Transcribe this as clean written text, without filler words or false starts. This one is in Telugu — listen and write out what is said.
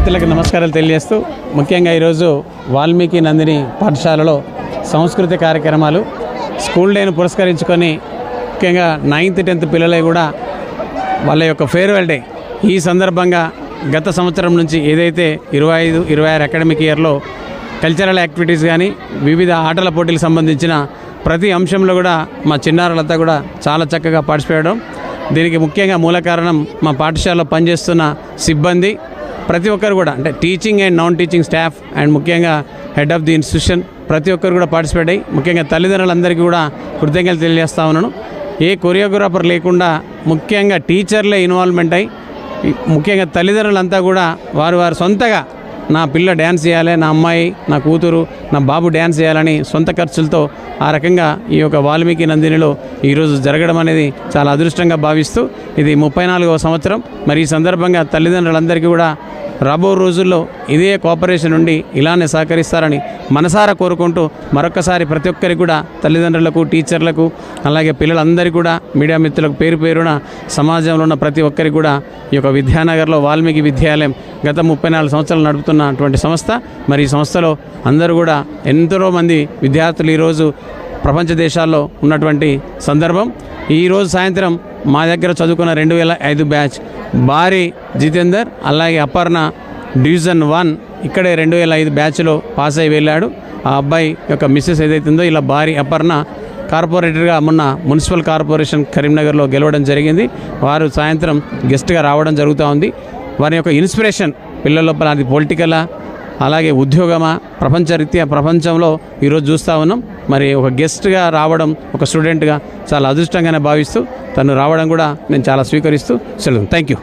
మిత్రులకు నమస్కారాలు తెలియజేస్తూ ముఖ్యంగా ఈరోజు వాల్మీకి నందిని పాఠశాలలో సాంస్కృతిక కార్యక్రమాలు స్కూల్ డేను పురస్కరించుకొని ముఖ్యంగా 9th 10th పిల్లలే కూడా వాళ్ళ యొక్క ఫేర్వెల్ డే ఈ సందర్భంగా గత సంవత్సరం నుంచి ఏదైతే 25-26 అకాడమిక్ ఇయర్లో కల్చరల్ యాక్టివిటీస్ కానీ వివిధ ఆటల పోటీలకు సంబంధించిన ప్రతి అంశంలో కూడా మా చిన్నారులంతా కూడా చాలా చక్కగా పార్టిసిపేట్ చేయడం, దీనికి ముఖ్యంగా మూల కారణం మా పాఠశాలలో పనిచేస్తున్న సిబ్బంది ప్రతి ఒక్కరు కూడా, అంటే teaching and non teaching staff and ముఖ్యంగా హెడ్ ఆఫ్ ది ఇన్స్టిట్యూషన్ ప్రతి ఒక్కరు కూడా పార్టిసిపేట్ అయ్యి ముఖ్యంగా తల్లిదండ్రులందరికీ కూడా కృతజ్ఞతలు తెలియజేస్తా ఉన్నాను. ఏ కొరియోగ్రాఫర్ లేకుండా ముఖ్యంగా టీచర్లే ఇన్వాల్వ్మెంట్ అయ్యి ముఖ్యంగా తల్లిదండ్రులంతా కూడా వారు సొంతగా నా పిల్ల డ్యాన్స్ చేయాలి, నా అమ్మాయి, నా కూతురు, నా బాబు డ్యాన్స్ చేయాలని సొంత ఖర్చులతో ఆ రకంగా ఈ యొక్క వాల్మీకి నందినిలో ఈరోజు జరగడం అనేది చాలా అదృష్టంగా భావిస్తూ ఇది 34వ సంవత్సరం. మరి ఈ సందర్భంగా తల్లిదండ్రులందరికీ కూడా రాబో రోజుల్లో ఇదే కోఆపరేషన్ ఉండి ఇలానే సహకరిస్తారని మనసారా కోరుకుంటూ మరొకసారి ప్రతి ఒక్కరికి కూడా తల్లిదండ్రులకు, టీచర్లకు, అలాగే పిల్లలందరికీ కూడా, మీడియా మిత్రులకు పేరు పేరున సమాజంలో ఉన్న ప్రతి ఒక్కరికి కూడా ఈ యొక్క విద్యానగర్లో వాల్మీకి విద్యాలయం గత 34 సంవత్సరాలు నడుపుతున్నటువంటి సంస్థ. మరి ఈ సంస్థలో అందరూ కూడా ఎంతో మంది విద్యార్థులు ఈరోజు ప్రపంచ దేశాల్లో ఉన్నటువంటి సందర్భం. ఈరోజు సాయంత్రం మా దగ్గర చదువుకున్న 2005 బ్యాచ్ భారీ జితేందర్, అలాగే అపర్ణ డివిజన్ 1 ఇక్కడే 2005 బ్యాచ్లో పాస్ అయి వెళ్ళాడు. ఆ అబ్బాయి యొక్క మిస్సెస్ ఏదైతుందో ఇలా భారీ అపర్ణ కార్పొరేటర్గా మొన్న మున్సిపల్ కార్పొరేషన్ కరీంనగర్లో గెలవడం జరిగింది. వారు సాయంత్రం గెస్ట్గా రావడం జరుగుతూ ఉంది. వారి యొక్క ఇన్స్పిరేషన్ పిల్లల లోపల అది పొలిటికలా అలాగే ఉద్యోగమా ప్రపంచరీత్యా ప్రపంచంలో ఈరోజు చూస్తూ ఉన్నాం. మరి ఒక గెస్ట్గా రావడం ఒక స్టూడెంట్గా చాలా అదృష్టంగానే భావిస్తూ తను రావడం కూడా నేను చాలా స్వీకరిస్తూ సెలవు. Thank you.